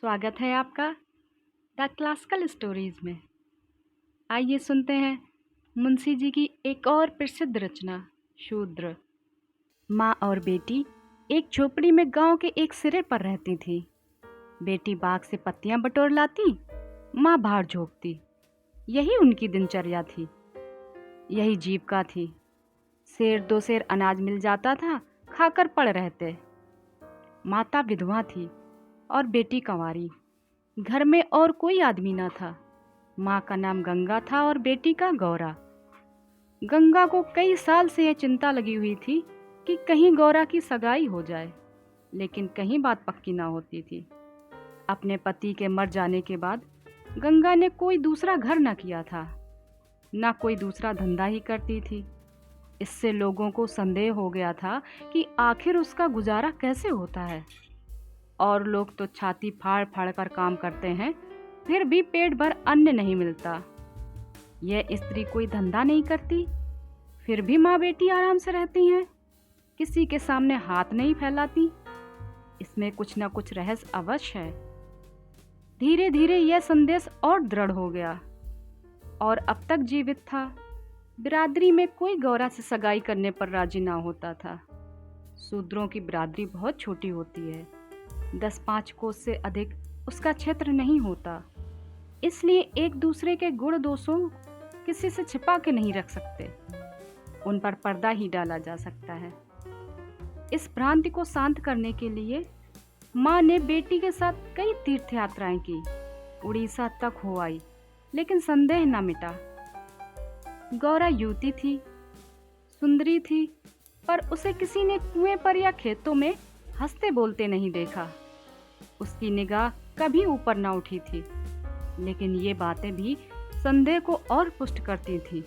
स्वागत है आपका द क्लासिकल स्टोरीज में। आइए सुनते हैं मुंशी जी की एक और प्रसिद्ध रचना शूद्र। माँ और बेटी एक झोपड़ी में गांव के एक सिरे पर रहती थी। बेटी बाग से पत्तियां बटोर लाती, माँ बाहर झोंकती। यही उनकी दिनचर्या थी, यही जीविका थी। सेर दो सेर अनाज मिल जाता था, खाकर पड़ रहते। माता विधवा थी और बेटी कंवारी। घर में और कोई आदमी ना था। माँ का नाम गंगा था और बेटी का गौरा। गंगा को कई साल से यह चिंता लगी हुई थी कि कहीं गौरा की सगाई हो जाए, लेकिन कहीं बात पक्की ना होती थी। अपने पति के मर जाने के बाद गंगा ने कोई दूसरा घर न किया था, ना कोई दूसरा धंधा ही करती थी। इससे लोगों को संदेह हो गया था कि आखिर उसका गुजारा कैसे होता है। और लोग तो छाती फाड़ फाड़ कर काम करते हैं, फिर भी पेट भर अन्न नहीं मिलता। यह स्त्री कोई धंधा नहीं करती, फिर भी माँ बेटी आराम से रहती हैं, किसी के सामने हाथ नहीं फैलाती। इसमें कुछ ना कुछ रहस्य अवश्य है। धीरे धीरे यह संदेश और दृढ़ हो गया और अब तक जीवित था। बिरादरी में कोई गौरा से सगाई करने पर राजी ना होता था। शूद्रों की बिरादरी बहुत छोटी होती है, 10-5 कोस से अधिक उसका क्षेत्र नहीं होता। इसलिए एक दूसरे के गुण दोषों किसी से छिपा के नहीं रख सकते, उन पर पर्दा ही डाला जा सकता है। इस भ्रांति को शांत करने के लिए माँ ने बेटी के साथ कई तीर्थ यात्राएं की, उड़ीसा तक हो आई, लेकिन संदेह न मिटा। गौरा युवती थी, सुंदरी थी, पर उसे किसी ने कुएं पर या खेतों में हंसते बोलते नहीं देखा। उसकी निगाह कभी ऊपर न उठी थी, लेकिन ये बातें भी संदेह को और पुष्ट करती थी।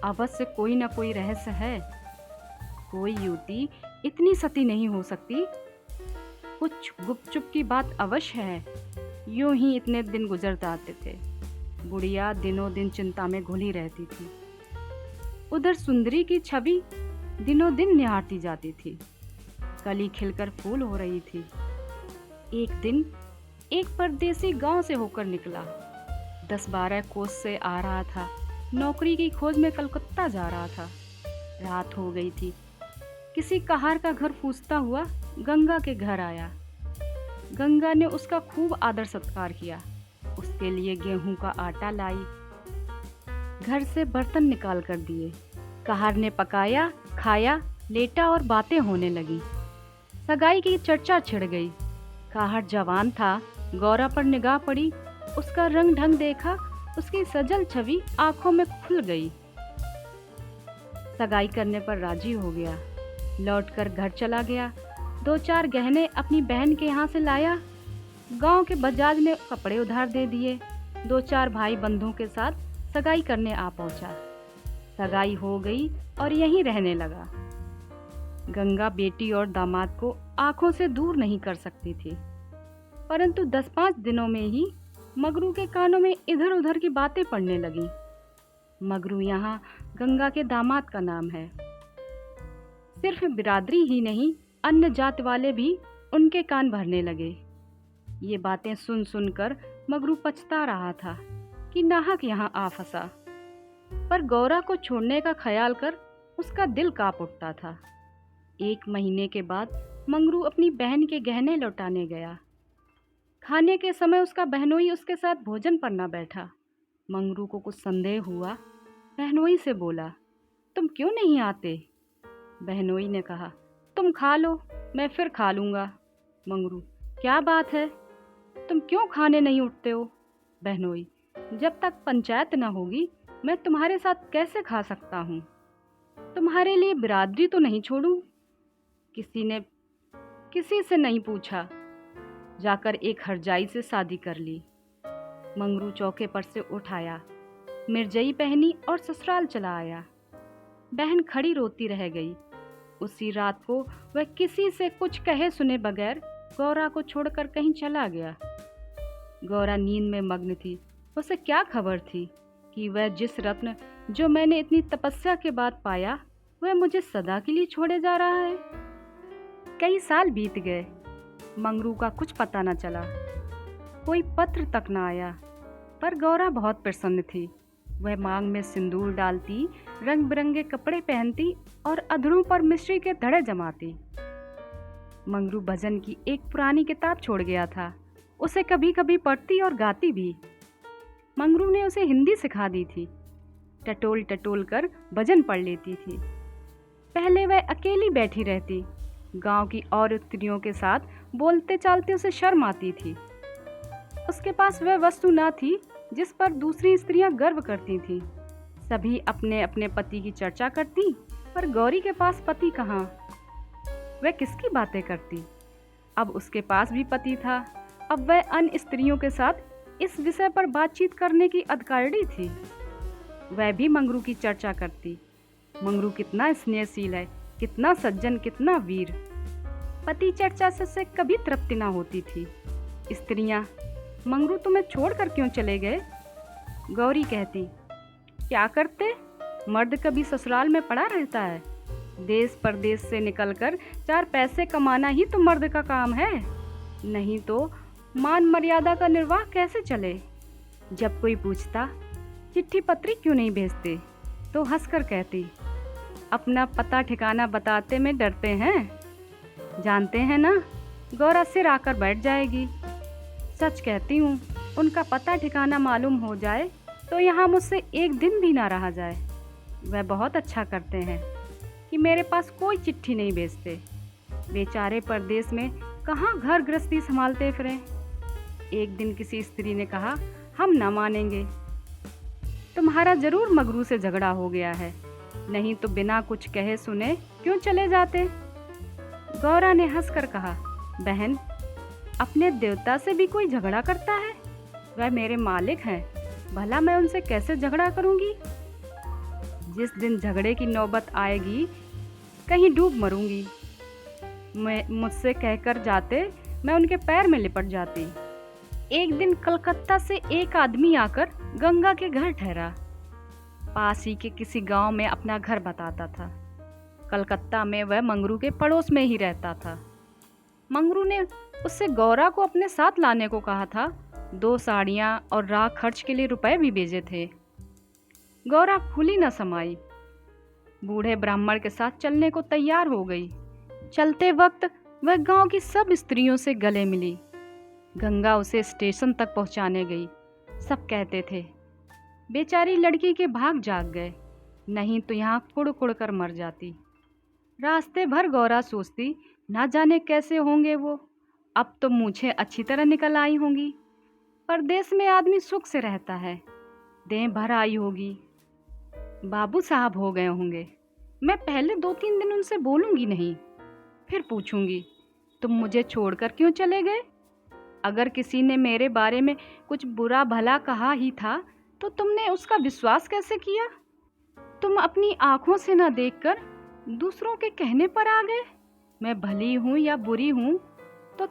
अवश्य कोई न कोई रहस्य है। कोई युवती इतनी सती नहीं हो सकती। कुछ गुपचुप की बात अवश्य है। यूं ही इतने दिन गुजर जाते थे। बुढ़िया दिनों दिन चिंता में घुली रहती थी। उधर सुंदरी की छवि दिनों दिन निहारती जाती थी। कली खिलकर फूल हो रही थी। एक दिन एक परदेसी गांव से होकर निकला, 10-12 कोस से आ रहा था। नौकरी की खोज में कलकत्ता जा रहा था। रात हो गई थी। किसी कहार का घर पूछता हुआ गंगा के घर आया। गंगा ने उसका खूब आदर सत्कार किया, उसके लिए गेहूं का आटा लाई, घर से बर्तन निकाल कर दिए। कहार ने पकाया, खाया, लेटा और बातें होने लगी। सगाई की चर्चा छिड़ गई। कहार जवान था, गौरा पर निगाह पड़ी, उसका रंग ढंग देखा, उसकी सजल छवि आंखों में खुल गई। सगाई करने पर राजी हो गया। लौटकर घर चला गया। 2-4 गहने अपनी बहन के यहाँ से लाया। गांव के बजाज ने कपड़े उधार दे दिए। 2-4 भाई बंधुओं के साथ सगाई करने आ पहुंचा। सगाई हो गई और यहीं रहने लगा। गंगा बेटी और दामाद को आंखों से दूर नहीं कर सकती थी, परंतु 10-5 दिनों में ही मगरू के कानों में इधर उधर की बातें पड़ने लगी। मगरू यहाँ गंगा के दामाद का नाम है। सिर्फ बिरादरी ही नहीं, अन्य जात वाले भी उनके कान भरने लगे। ये बातें सुन सुनकर मगरू पछता रहा था कि नाहक यहाँ आ फंसा। पर गौरा को छोड़ने का ख्याल कर उसका दिल कांप उठता था। 1 महीने के बाद मंगरू अपनी बहन के गहने लौटाने गया। खाने के समय उसका बहनोई उसके साथ भोजन पर न बैठा। मंगरू को कुछ संदेह हुआ। बहनोई से बोला, तुम क्यों नहीं आते? बहनोई ने कहा, तुम खा लो, मैं फिर खा लूँगा। मंगरू, क्या बात है, तुम क्यों खाने नहीं उठते हो? बहनोई, जब तक पंचायत न होगी मैं तुम्हारे साथ कैसे खा सकता हूँ? तुम्हारे लिए बिरादरी तो नहीं छोड़ूं? किसी से नहीं पूछा, जाकर एक हरजाई से शादी कर ली। मंगरू चौके पर से उठ आया, मिर्जई पहनी और ससुराल चला आया। बहन खड़ी रोती रह गई। उसी रात को वह किसी से कुछ कहे सुने बगैर गौरा को छोड़कर कहीं चला गया। गौरा नींद में मग्न थी। उसे क्या खबर थी कि वह जिस रत्न जो मैंने इतनी तपस्या के बाद पाया, वह मुझे सदा के लिए छोड़े जा रहा है। कई साल बीत गए, मंगरू का कुछ पता न चला। कोई पत्र तक न आया। पर गौरा बहुत प्रसन्न थी। वह मांग में सिंदूर डालती, रंग बिरंगे कपड़े पहनती और अधरों पर मिश्री के धड़े जमाती। मंगरू भजन की एक पुरानी किताब छोड़ गया था। उसे कभी कभी पढ़ती और गाती भी। मंगरू ने उसे हिंदी सिखा दी थी। टटोल टटोल कर भजन पढ़ लेती थी। पहले वह अकेली बैठी रहती। गांव की और स्त्रियों के साथ बोलते चालते उसे शर्म आती थी। उसके पास वह वस्तु न थी जिस पर दूसरी स्त्रियां गर्व करती थीं। सभी अपने अपने पति की चर्चा करती, पर गौरी के पास पति कहाँ? वह किसकी बातें करती? अब उसके पास भी पति था। अब वह अन्य स्त्रियों के साथ इस विषय पर बातचीत करने की अधिकारी थी। वह भी मंगरू की चर्चा करती। मंगरू कितना स्नेहशील है, कितना सज्जन, कितना वीर। पति चर्चा से कभी तृप्ति ना होती थी। स्त्रियां, मंगरू तुम्हें छोड़कर क्यों चले गए? गौरी कहती, क्या करते? मर्द कभी ससुराल में पड़ा रहता है। देश परदेश से निकलकर 4 पैसे कमाना ही तो मर्द का काम है। नहीं तो मान मर्यादा का निर्वाह कैसे चले? जब कोई पूछता चिट्ठी पत्री क्यों नहीं भेजते, तो हंसकर कहती, अपना पता ठिकाना बताते में डरते हैं। जानते हैं ना, गौरा सिर आकर बैठ जाएगी। सच कहती हूँ, उनका पता ठिकाना मालूम हो जाए तो यहाँ मुझसे एक दिन भी ना रहा जाए। वह बहुत अच्छा करते हैं कि मेरे पास कोई चिट्ठी नहीं भेजते। बेचारे परदेश में कहाँ घर गृहस्थी संभालते फिरें। एक दिन किसी स्त्री ने कहा, हम न मानेंगे। तुम्हारा जरूर मंगरू से झगड़ा हो गया है, नहीं तो बिना कुछ कहे सुने क्यों चले जाते? गौरा ने हंसकर कहा, बहन, अपने देवता से भी कोई झगड़ा करता है? वह मेरे मालिक हैं, भला मैं उनसे कैसे झगड़ा करूंगी? जिस दिन झगड़े की नौबत आएगी, कहीं डूब मरूंगी। मुझसे कहकर जाते, मैं उनके पैर में लिपट जाती। एक दिन कलकत्ता से एक आदमी आकर गंगा के घर ठहरा। पास ही के किसी गांव में अपना घर बताता था। कलकत्ता में वह मंगरू के पड़ोस में ही रहता था। मंगरू ने उससे गौरा को अपने साथ लाने को कहा था। 2 साड़ियाँ और राह खर्च के लिए रुपए भी भेजे थे। गौरा फूली न समाई। बूढ़े ब्राह्मण के साथ चलने को तैयार हो गई। चलते वक्त वह गांव की सब स्त्रियों से गले मिली। गंगा उसे स्टेशन तक पहुंचाने गई। सब कहते थे, बेचारी लड़की के भाग जाग गए, नहीं तो यहाँ कुड़ कुड़ कर मर जाती। रास्ते भर गौरा सोचती, ना जाने कैसे होंगे वो। अब तो मूछें अच्छी तरह निकल आई होंगी। परदेश में आदमी सुख से रहता है, देह भर आई होगी, बाबू साहब हो गए होंगे। मैं पहले 2-3 दिन उनसे बोलूंगी नहीं, फिर पूछूंगी, तुम मुझे छोड़कर क्यों चले गए? अगर किसी ने मेरे बारे में कुछ बुरा भला कहा ही था तो तुमने उसका विश्वास कैसे किया? तुम अपनी आंखों से न देखकर दूसरों के कहने पर आ गए। मैं भली हूँ या बुरी हूँ तो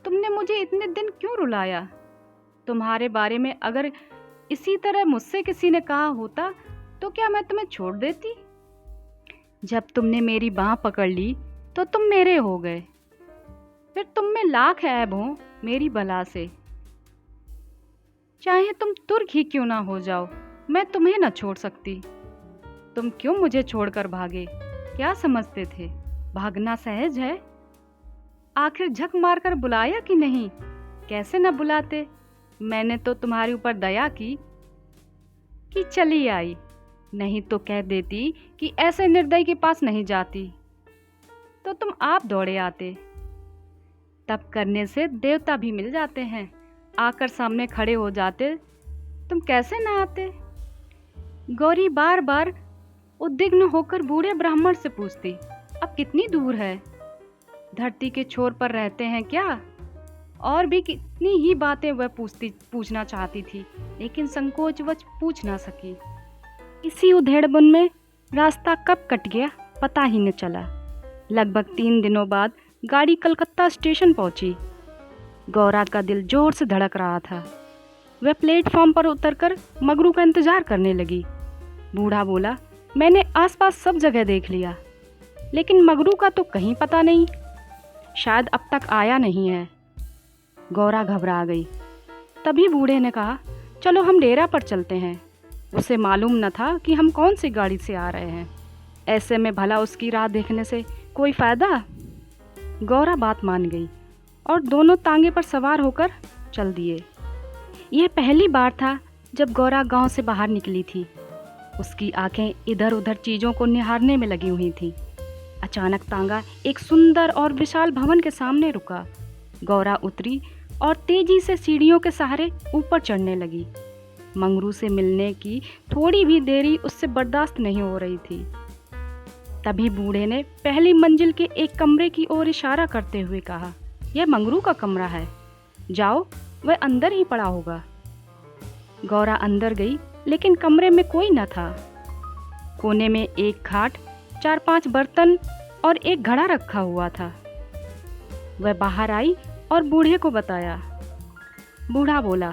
तुमने मुझे इतने दिन क्यों रुलाया? तुम्हारे बारे में अगर इसी तरह मुझसे किसी ने कहा होता तो क्या मैं तुम्हें छोड़ देती? जब तुमने मेरी बाँह पकड़ ली तो तुम मेरे हो गए। फिर तुम में लाख ऐब हो मेरी बला से। चाहे तुम तुर्क ही क्यों ना हो जाओ, मैं तुम्हें न छोड़ सकती। तुम क्यों मुझे छोड़कर भागे? क्या समझते थे भागना सहज है? आखिर झक मारकर बुलाया कि नहीं? कैसे न बुलाते। मैंने तो तुम्हारे ऊपर दया की कि चली आई, नहीं तो कह देती कि ऐसे निर्दयी के पास नहीं जाती, तो तुम आप दौड़े आते। तप करने से देवता भी मिल जाते हैं, आकर सामने खड़े हो जाते, तुम कैसे ना आते? गौरी बार बार उद्विग्न होकर बूढ़े ब्राह्मण से पूछती, अब कितनी दूर है? धरती के छोर पर रहते हैं क्या? और भी कितनी ही बातें वह पूछना चाहती थी, लेकिन संकोचवश पूछ ना सकी। इसी उधेड़बुन में रास्ता कब कट गया पता ही न चला। लगभग 3 दिनों बाद गाड़ी कलकत्ता स्टेशन पहुंची। गौरा का दिल जोर से धड़क रहा था। वह प्लेटफॉर्म पर उतरकर मंगरू का इंतजार करने लगी। बूढ़ा बोला, मैंने आसपास सब जगह देख लिया, लेकिन मंगरू का तो कहीं पता नहीं। शायद अब तक आया नहीं है। गौरा घबरा गई। तभी बूढ़े ने कहा, चलो हम डेरा पर चलते हैं। उसे मालूम न था कि हम कौन सी गाड़ी से आ रहे हैं। ऐसे में भला उसकी राह देखने से कोई फ़ायदा। गौरा बात मान गई और दोनों तांगे पर सवार होकर चल दिए। यह पहली बार था जब गौरा गांव से बाहर निकली थी। उसकी आंखें इधर उधर चीज़ों को निहारने में लगी हुई थीं। अचानक तांगा एक सुंदर और विशाल भवन के सामने रुका। गौरा उतरी और तेजी से सीढ़ियों के सहारे ऊपर चढ़ने लगी। मंगरू से मिलने की थोड़ी भी देरी उससे बर्दाश्त नहीं हो रही थी। तभी बूढ़े ने पहली मंजिल के एक कमरे की ओर इशारा करते हुए कहा, यह मंगरू का कमरा है, जाओ, वह अंदर ही पड़ा होगा। गौरा अंदर गई, लेकिन कमरे में कोई न था। कोने में एक खाट, 4-5 बर्तन और एक घड़ा रखा हुआ था। वह बाहर आई और बूढ़े को बताया। बूढ़ा बोला,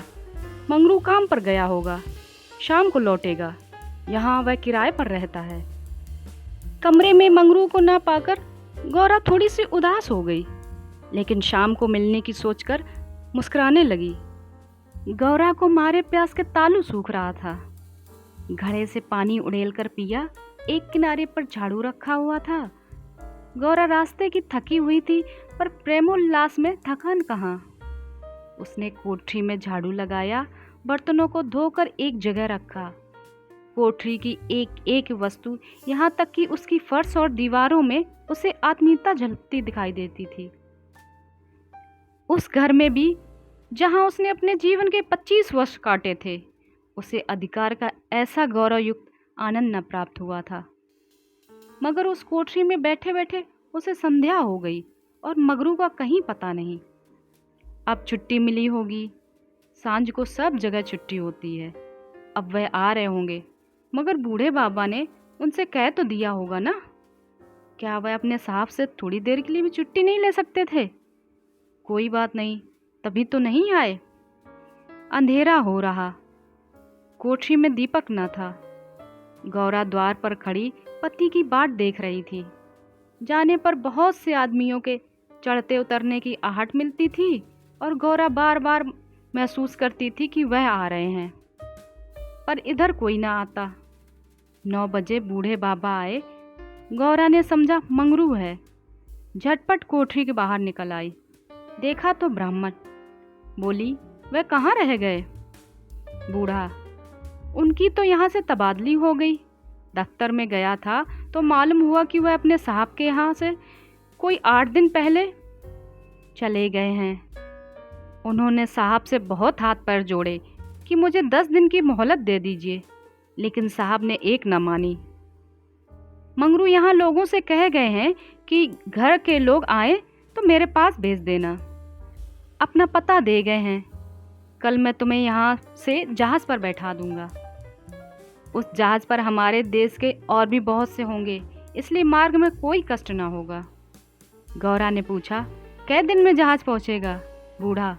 मंगरू काम पर गया होगा, शाम को लौटेगा, यहाँ वह किराए पर रहता है। कमरे में मंगरू को ना पाकर गौरा थोड़ी सी उदास हो गई, लेकिन शाम को मिलने की सोचकर मुस्कुराने लगी। गौरा को मारे प्यास के तालू सूख रहा था। घड़े से पानी उड़ेल कर पिया। एक किनारे पर झाड़ू रखा हुआ था। गौरा रास्ते की थकी हुई थी, पर प्रेमोल्लास में थकान कहाँ। उसने कोठरी में झाड़ू लगाया, बर्तनों को धोकर एक जगह रखा। कोठरी की एक एक वस्तु, यहाँ तक कि उसकी फर्श और दीवारों में उसे आत्मीयता झलकती दिखाई देती थी। उस घर में भी, जहाँ उसने अपने जीवन के 25 वर्ष काटे थे, उसे अधिकार का ऐसा गौरवयुक्त आनंद न प्राप्त हुआ था। मगर उस कोठरी में बैठे बैठे उसे संध्या हो गई और मंगरू का कहीं पता नहीं। अब छुट्टी मिली होगी, सांझ को सब जगह छुट्टी होती है। अब वह आ रहे होंगे, मगर बूढ़े बाबा ने उनसे कह तो दिया होगा ना। क्या वह अपने साहब से थोड़ी देर के लिए भी छुट्टी नहीं ले सकते थे? कोई बात नहीं, तभी तो नहीं आए। अंधेरा हो रहा, कोठरी में दीपक न था। गौरा द्वार पर खड़ी पति की बाट देख रही थी। जाने पर बहुत से आदमियों के चढ़ते उतरने की आहट मिलती थी और गौरा बार बार महसूस करती थी कि वह आ रहे हैं, पर इधर कोई ना आता। 9 बजे बूढ़े बाबा आए। गौरा ने समझा मंगरू है। झटपट कोठरी के बाहर निकल आई। देखा तो ब्राह्मण। बोली, वह कहाँ रह गए? बूढ़ा, उनकी तो यहाँ से तबादली हो गई। दफ्तर में गया था तो मालूम हुआ कि वह अपने साहब के यहाँ से कोई 8 दिन पहले चले गए हैं। उन्होंने साहब से बहुत हाथ पैर जोड़े कि मुझे 10 दिन की मोहलत दे दीजिए, लेकिन साहब ने एक न मानी। मंगरू यहाँ लोगों से कह गए हैं कि घर के लोग आए तो मेरे पास भेज देना। अपना पता दे गए हैं। कल मैं तुम्हें यहाँ से जहाज़ पर बैठा दूंगा। उस जहाज़ पर हमारे देश के और भी बहुत से होंगे, इसलिए मार्ग में कोई कष्ट ना होगा। गौरा ने पूछा, कै दिन में जहाज़ पहुँचेगा? बूढ़ा,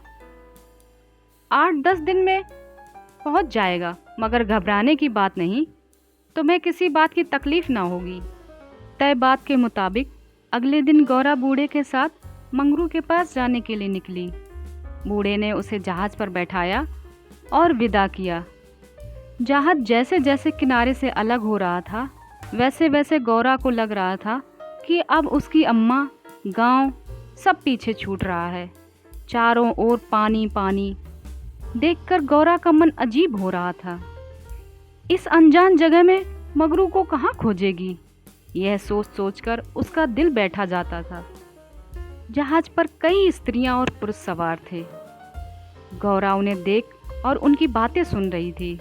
8-10 दिन में पहुँच जाएगा, मगर घबराने की बात नहीं, तुम्हें किसी बात की तकलीफ ना होगी। तय बात के मुताबिक अगले दिन गौरा बूढ़े के साथ मंगरू के पास जाने के लिए निकली। बूढ़े ने उसे जहाज़ पर बैठाया और विदा किया। जहाज़ जैसे जैसे किनारे से अलग हो रहा था, वैसे वैसे गौरा को लग रहा था कि अब उसकी अम्मा, गांव सब पीछे छूट रहा है। चारों ओर पानी पानी। देखकर गौरा का मन अजीब हो रहा था। इस अनजान जगह में मंगरू को कहाँ खोजेगी? यह सोच सोचकर उसका दिल बैठा जाता था। जहाज पर कई स्त्रियां और पुरुष सवार थे। गौरा उन्हें देख और उनकी बातें सुन रही थी।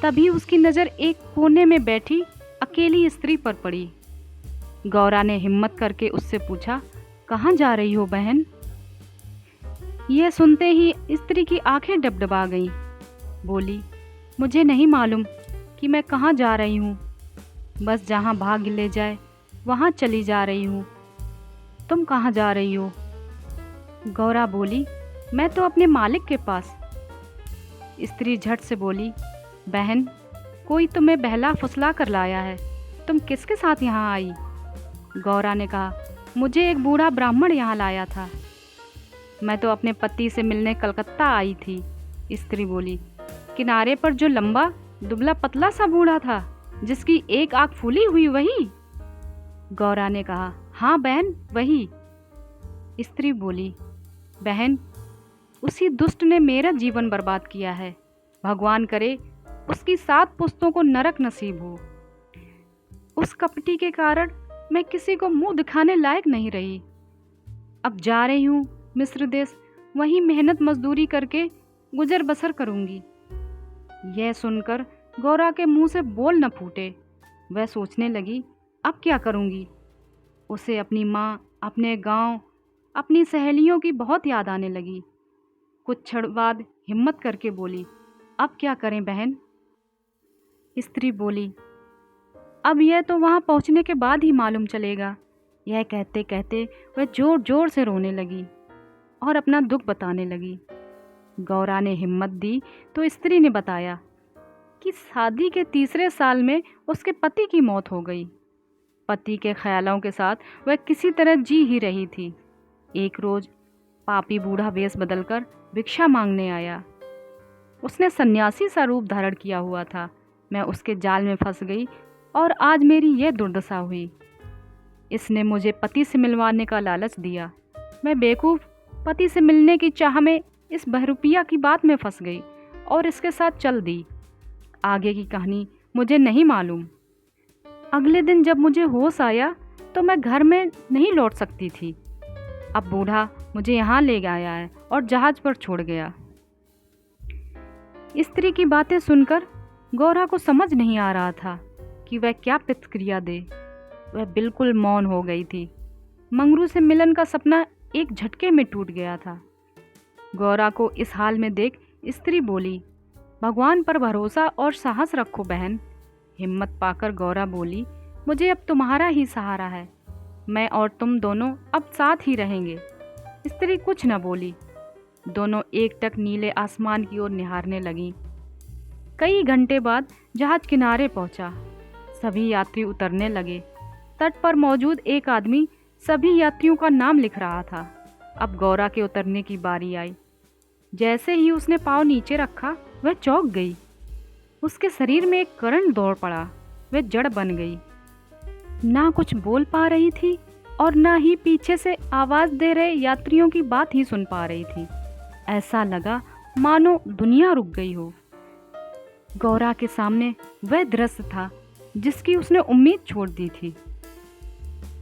तभी उसकी नज़र एक कोने में बैठी अकेली स्त्री पर पड़ी। गौरा ने हिम्मत करके उससे पूछा, कहाँ जा रही हो बहन? यह सुनते ही स्त्री की आंखें डबडबा गईं। बोली, मुझे नहीं मालूम कि मैं कहाँ जा रही हूँ, बस जहाँ भाग्य ले जाए वहाँ चली जा रही हूँ। तुम कहाँ जा रही हो? गौरा बोली, मैं तो अपने मालिक के पास। स्त्री झट से बोली, बहन, कोई तुम्हें बहला फुसला कर लाया है, तुम किसके साथ यहाँ आई? गौरा ने कहा, मुझे एक बूढ़ा ब्राह्मण यहाँ लाया था। मैं तो अपने पति से मिलने कलकत्ता आई थी, स्त्री बोली। किनारे पर जो लंबा दुबला पतला सा बूढ़ा था, जिसकी एक आंख फूली हुई, वही? गौरा ने कहा। हाँ बहन, वही। स्त्री बोली, बहन, उसी दुष्ट ने मेरा जीवन बर्बाद किया है। भगवान करे उसकी 7 पुश्तों को नरक नसीब हो। उस कपटी के कारण मैं किसी को मुंह दिखाने लायक नहीं रही। अब जा रही हूँ मिस्र देश, वहीं मेहनत मजदूरी करके गुजर बसर करूँगी। यह सुनकर गौरा के मुंह से बोल न फूटे। वह सोचने लगी, अब क्या करूँगी। उसे अपनी माँ, अपने गांव, अपनी सहेलियों की बहुत याद आने लगी। कुछ क्षण बाद हिम्मत करके बोली, अब क्या करें बहन? स्त्री बोली, अब यह तो वहाँ पहुँचने के बाद ही मालूम चलेगा। यह कहते कहते वह जोर जोर से रोने लगी और अपना दुख बताने लगी। गौरा ने हिम्मत दी तो स्त्री ने बताया कि शादी के 3रे साल में उसके पति की मौत हो गई। पति के ख्यालों के साथ वह किसी तरह जी ही रही थी। एक रोज पापी बूढ़ा वेश बदलकर भिक्षा मांगने आया। उसने सन्यासी सा रूप धारण किया हुआ था। मैं उसके जाल में फंस गई और आज मेरी यह दुर्दशा हुई। इसने मुझे पति से मिलवाने का लालच दिया। मैं बेवकूफ़ पति से मिलने की चाह में इस बहरूपिया की बात में फंस गई और इसके साथ चल दी। आगे की कहानी मुझे नहीं मालूम। अगले दिन जब मुझे होश आया तो मैं घर में नहीं लौट सकती थी। अब बूढ़ा मुझे यहाँ ले गया है और जहाज पर छोड़ गया। स्त्री की बातें सुनकर गौरा को समझ नहीं आ रहा था कि वह क्या प्रतिक्रिया दे। वह बिल्कुल मौन हो गई थी। मंगरू से मिलन का सपना एक झटके में टूट गया था। गौरा को इस हाल में देख स्त्री बोली, भगवान पर भरोसा और साहस रखो बहन। हिम्मत पाकर गौरा बोली, मुझे अब तुम्हारा ही सहारा है। मैं और तुम दोनों अब साथ ही रहेंगे। स्त्री कुछ न बोली। दोनों एकटक नीले आसमान की ओर निहारने लगीं। कई घंटे बाद जहाज किनारे पहुंचा। सभी यात्री उतरने लगे। तट पर मौजूद एक आदमी सभी यात्रियों का नाम लिख रहा था। अब गौरा के उतरने की बारी आई। जैसे ही उसने पाँव नीचे रखा, वह चौंक गई। उसके शरीर में एक करंट दौड़ पड़ा। वह जड़ बन गई। ना कुछ बोल पा रही थी और ना ही पीछे से आवाज़ दे रहे यात्रियों की बात ही सुन पा रही थी। ऐसा लगा मानो दुनिया रुक गई हो। गौरा के सामने वह दृश्य था जिसकी उसने उम्मीद छोड़ दी थी।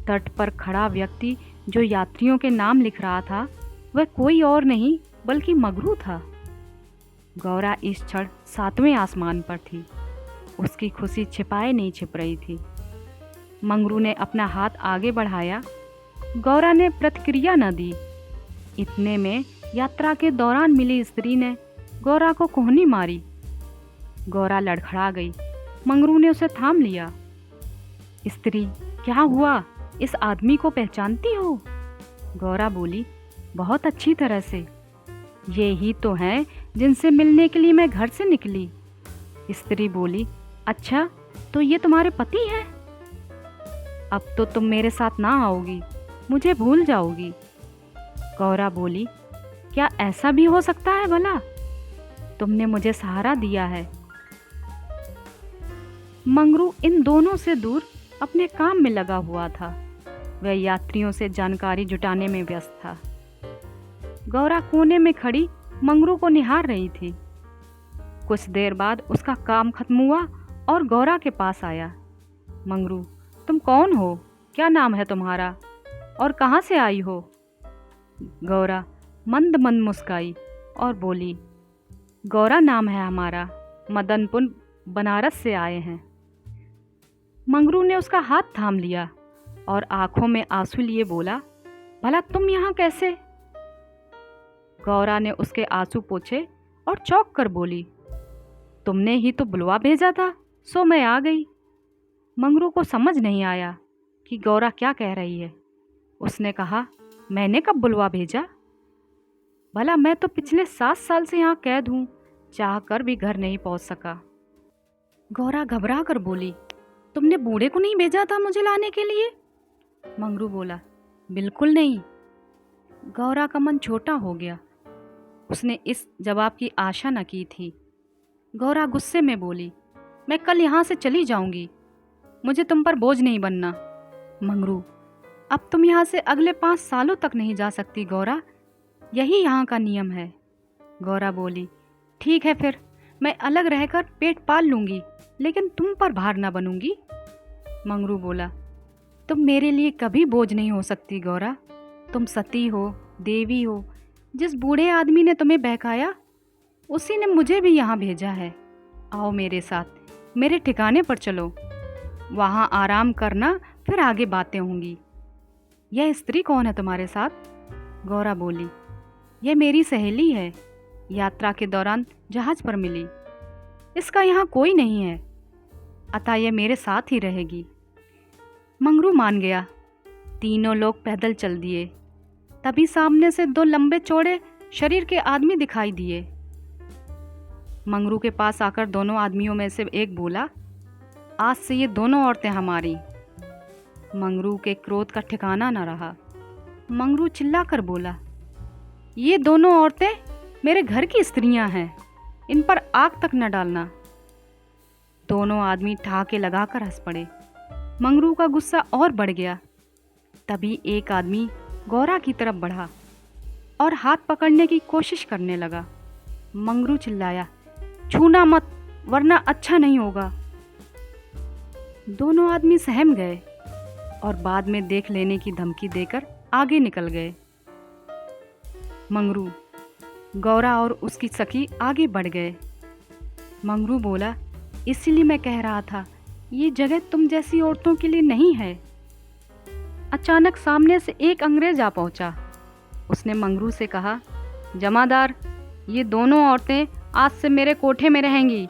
तट पर खड़ा व्यक्ति जो यात्रियों के नाम लिख रहा था, वह कोई और नहीं बल्कि मंगरू था। गौरा इस क्षण 7वें आसमान पर थी। उसकी खुशी छिपाए नहीं छिप रही थी। मंगरू ने अपना हाथ आगे बढ़ाया। गौरा ने प्रतिक्रिया न दी। इतने में यात्रा के दौरान मिली स्त्री ने गौरा को कोहनी मारी। गौरा लड़खड़ा गई। मंगरू ने उसे थाम लिया। स्त्री, क्या हुआ? इस आदमी को पहचानती हो? गौरा बोली, बहुत अच्छी तरह से। ये ही तो हैं जिनसे मिलने के लिए मैं घर से निकली। स्त्री बोली, अच्छा, तो ये तुम्हारे पति हैं? अब तो तुम मेरे साथ ना आओगी, मुझे भूल जाओगी। गौरा बोली, क्या ऐसा भी हो सकता है भला? तुमने मुझे सहारा दिया है। मंगरू इन दोनों से दूर अपने काम में लगा हुआ था। वह यात्रियों से जानकारी जुटाने में व्यस्त था। गौरा कोने में खड़ी मंगरू को निहार रही थी। कुछ देर बाद उसका काम खत्म हुआ और गौरा के पास आया। मंगरू, तुम कौन हो? क्या नाम है तुम्हारा और कहाँ से आई हो? गौरा मंद मंद मुस्काई और बोली, गौरा नाम है हमारा, मदनपुर बनारस से आए हैं। मंगरू ने उसका हाथ थाम लिया और आंखों में आंसू लिए बोला, भला तुम यहाँ कैसे? गौरा ने उसके आंसू पोंछे और चौंक कर बोली, तुमने ही तो बुलवा भेजा था, सो मैं आ गई। मंगरू को समझ नहीं आया कि गौरा क्या कह रही है। उसने कहा, मैंने कब बुलवा भेजा? भला मैं तो पिछले 7 साल से यहाँ कैद हूँ, चाह कर भी घर नहीं पहुँच सका। गौरा घबरा कर बोली, तुमने बूढ़े को नहीं भेजा था मुझे लाने के लिए? मंगरू बोला, बिल्कुल नहीं। गौरा का मन छोटा हो गया। उसने इस जवाब की आशा न की थी। गौरा गुस्से में बोली, मैं कल यहाँ से चली जाऊंगी, मुझे तुम पर बोझ नहीं बनना। मंगरू, अब तुम यहाँ से अगले 5 सालों तक नहीं जा सकती गौरा, यही यहाँ का नियम है। गौरा बोली, ठीक है फिर, मैं अलग रहकर पेट पाल लूंगी, लेकिन तुम पर भार न बनूंगी। मंगरू बोला, तुम मेरे लिए कभी बोझ नहीं हो सकती गौरा, तुम सती हो, देवी हो। जिस बूढ़े आदमी ने तुम्हें बहकाया, उसी ने मुझे भी यहाँ भेजा है। आओ मेरे साथ, मेरे ठिकाने पर चलो, वहाँ आराम करना, फिर आगे बातें होंगी। यह स्त्री कौन है तुम्हारे साथ? गौरा बोली, यह मेरी सहेली है, यात्रा के दौरान जहाज पर मिली। इसका यहाँ कोई नहीं है, अतः यह मेरे साथ ही रहेगी। मंगरू मान गया। तीनों लोग पैदल चल दिए। तभी सामने से 2 लंबे चौड़े शरीर के आदमी दिखाई दिए। मंगरू के पास आकर दोनों आदमियों में से एक बोला, आज से ये दोनों औरतें हमारी। मंगरू के क्रोध का ठिकाना न रहा। मंगरू चिल्लाकर बोला, ये दोनों औरतें मेरे घर की स्त्रियां हैं, इन पर आग तक न डालना। दोनों आदमी ठहाके लगाकर हंस पड़े। मंगरू का गुस्सा और बढ़ गया। तभी एक आदमी गौरा की तरफ बढ़ा और हाथ पकड़ने की कोशिश करने लगा। मंगरू चिल्लाया, छूना मत, वरना अच्छा नहीं होगा। दोनों आदमी सहम गए और बाद में देख लेने की धमकी देकर आगे निकल गए। मंगरू, गौरा और उसकी सखी आगे बढ़ गए। मंगरू बोला, इसीलिए मैं कह रहा था, ये जगह तुम जैसी औरतों के लिए नहीं है। अचानक सामने से एक अंग्रेज आ पहुंचा। उसने मंगरू से कहा, जमादार, ये दोनों औरतें आज से मेरे कोठे में रहेंगी।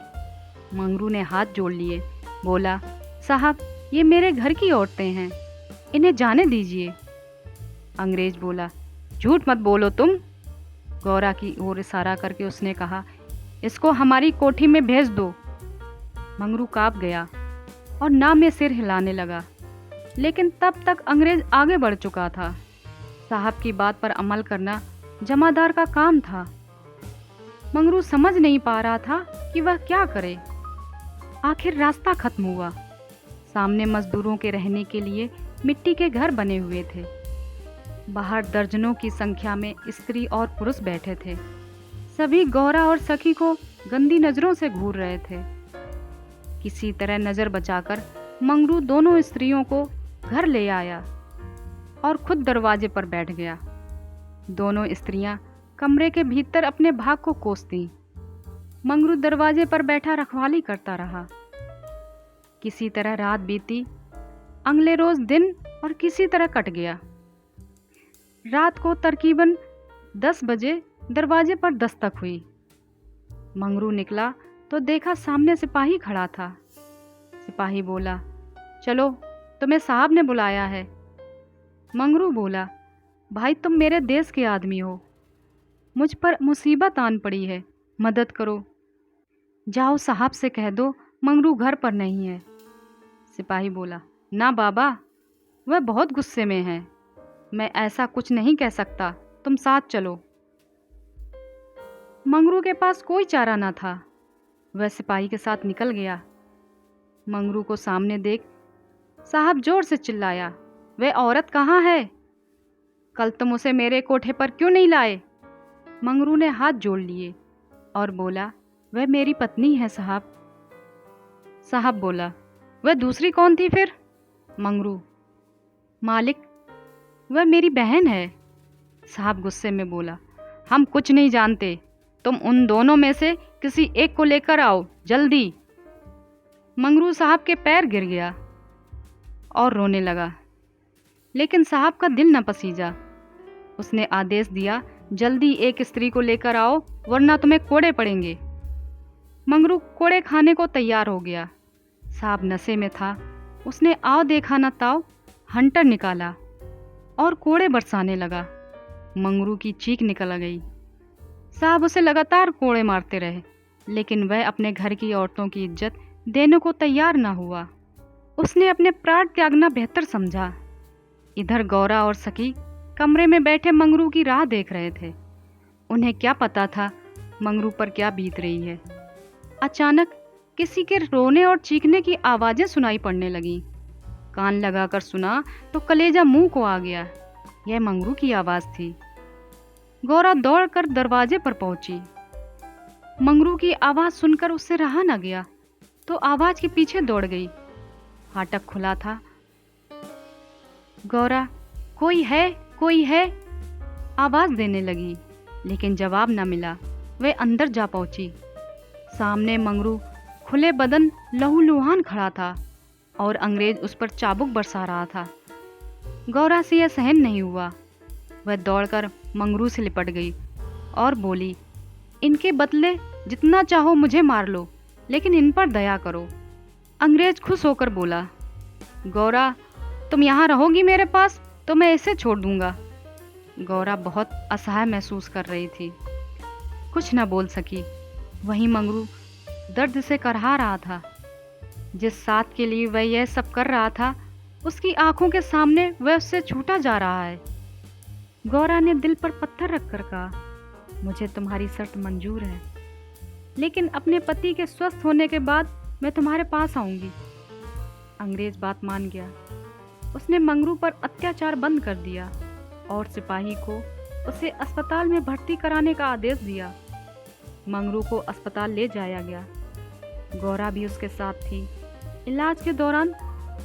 मंगरू ने हाथ जोड़ लिए, बोला, साहब, ये मेरे घर की औरतें हैं, इन्हें जाने दीजिए। अंग्रेज बोला, झूठ मत बोलो तुम। गौरा की ओर इशारा करके उसने कहा, इसको हमारी कोठी में भेज दो। मंगरू काँप गया और ना में सिर हिलाने लगा, लेकिन तब तक अंग्रेज आगे बढ़ चुका था। साहब की बात पर अमल करना जमादार का काम था। मंगरू समझ नहीं पा रहा था कि वह क्या करे। आखिर रास्ता खत्म हुआ। सामने मजदूरों के रहने के लिए मिट्टी के घर बने हुए थे। बाहर दर्जनों की संख्या में स्त्री और पुरुष बैठे थे। सभी गौरा और सखी को गंदी नजरों से घूर रहे थे। किसी तरह नजर बचाकर मंगरू दोनों स्त्रियों को घर ले आया और खुद दरवाजे पर बैठ गया। दोनों स्त्रियां कमरे के भीतर अपने भाग को कोसती। मंगरू दरवाजे पर बैठा रखवाली करता रहा। किसी तरह रात बीती। अगले रोज दिन और किसी तरह कट गया। रात को तकरीबन 10 बजे दरवाजे पर दस्तक हुई। मंगरू निकला तो देखा सामने सिपाही खड़ा था। सिपाही बोला, चलो, तुम्हें साहब ने बुलाया है। मंगरू बोला, भाई, तुम मेरे देश के आदमी हो, मुझ पर मुसीबत आन पड़ी है, मदद करो। जाओ, साहब से कह दो मंगरू घर पर नहीं है। सिपाही बोला, ना बाबा, वह बहुत गुस्से में है, मैं ऐसा कुछ नहीं कह सकता, तुम साथ चलो। मंगरू के पास कोई चारा ना था। वह सिपाही के साथ निकल गया। मंगरू को सामने देख साहब जोर से चिल्लाया, वह औरत कहाँ है? कल तुम उसे मेरे कोठे पर क्यों नहीं लाए? मंगरू ने हाथ जोड़ लिए और बोला, वह मेरी पत्नी है साहब। साहब बोला, वह दूसरी कौन थी फिर? मंगरू, मालिक, वह मेरी बहन है। साहब गुस्से में बोला, हम कुछ नहीं जानते, तुम उन दोनों में से किसी एक को लेकर आओ, जल्दी। मंगरू साहब के पैर गिर गया और रोने लगा, लेकिन साहब का दिल न पसीजा। उसने आदेश दिया, जल्दी एक स्त्री को लेकर आओ, वरना तुम्हें कोड़े पड़ेंगे। मंगरू कोड़े खाने को तैयार हो गया। साहब नशे में था। उसने आओ देखा न ताओ हंटर निकाला और कोड़े बरसाने लगा। मंगरू की चीख निकल गई। साहब उसे लगातार कोड़े मारते रहे, लेकिन वह अपने घर की औरतों की इज्जत देने को तैयार न हुआ। उसने अपने प्राण त्यागना बेहतर समझा। इधर गौरा और सखी कमरे में बैठे मंगरू की राह देख रहे थे। उन्हें क्या पता था मंगरू पर क्या बीत रही है। अचानक किसी के रोने और चीखने की आवाज़ें सुनाई पड़ने लगीं। कान लगाकर सुना तो कलेजा मुंह को आ गया। यह मंगरू की आवाज़ थी। गौरा दौड़कर दरवाजे पर पहुंची। मंगरू की आवाज़ सुनकर उससे रहा न गया तो आवाज़ के पीछे दौड़ गई। फाटक खुला था। गौरा कोई है, कोई है, आवाज़ देने लगी, लेकिन जवाब न मिला। वह अंदर जा पहुंची। सामने मंगरू खुले बदन लहूलुहान खड़ा था और अंग्रेज उस पर चाबुक बरसा रहा था। गौरा से यह सहन नहीं हुआ। वह दौड़कर मंगरू से लिपट गई और बोली, इनके बदले जितना चाहो मुझे मार लो, लेकिन इन पर दया करो। अंग्रेज खुश होकर बोला, गौरा तुम यहाँ रहोगी मेरे पास तो मैं इसे छोड़ दूंगा। गौरा बहुत असहाय महसूस कर रही थी, कुछ न बोल सकी। वहीं मंगरू दर्द से करहा रहा था। जिस साथ के लिए वह यह सब कर रहा था, उसकी आंखों के सामने वह उससे छूटा जा रहा है। गौरा ने दिल पर पत्थर रखकर कहा, मुझे तुम्हारी शर्त मंजूर है, लेकिन अपने पति के स्वस्थ होने के बाद मैं तुम्हारे पास आऊंगी। अंग्रेज बात मान गया। उसने मंगरू पर अत्याचार बंद कर दिया और सिपाही को उसे अस्पताल में भर्ती कराने का आदेश दिया। मंगरू को अस्पताल ले जाया गया। गौरा भी उसके साथ थी। इलाज के दौरान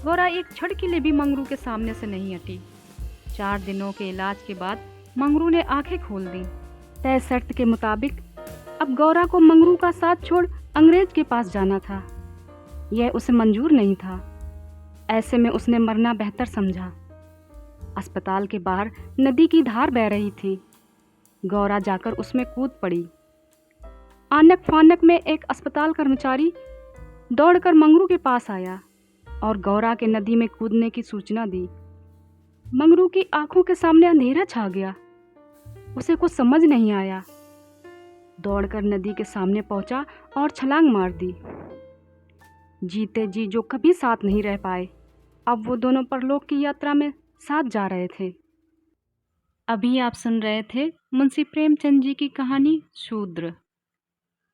गौरा एक क्षण के लिए भी मंगरू के सामने से नहीं हटी। 4 दिनों के इलाज के बाद मंगरू ने आंखें खोल दी। तय शर्त के मुताबिक अब गौरा को मंगरू का साथ छोड़ अंग्रेज के पास जाना था। यह उसे मंजूर नहीं था। ऐसे में उसने मरना बेहतर समझा। अस्पताल के बाहर नदी की धार बह रही थी। गौरा जाकर उसमें कूद पड़ी। आनक फानक में एक अस्पताल कर्मचारी दौड़कर मंगरू के पास आया और गौरा के नदी में कूदने की सूचना दी। मंगरू की आंखों के सामने अंधेरा छा गया। उसे कुछ समझ नहीं आया। दौड़कर नदी के सामने पहुंचा और छलांग मार दी। जीते जी जो कभी साथ नहीं रह पाए, अब वो दोनों परलोक की यात्रा में साथ जा रहे थे। अभी आप सुन रहे थे मुंशी प्रेमचंद जी की कहानी शूद्र।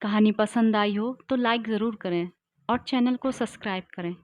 कहानी पसंद आई हो तो लाइक ज़रूर करें और चैनल को सब्सक्राइब करें।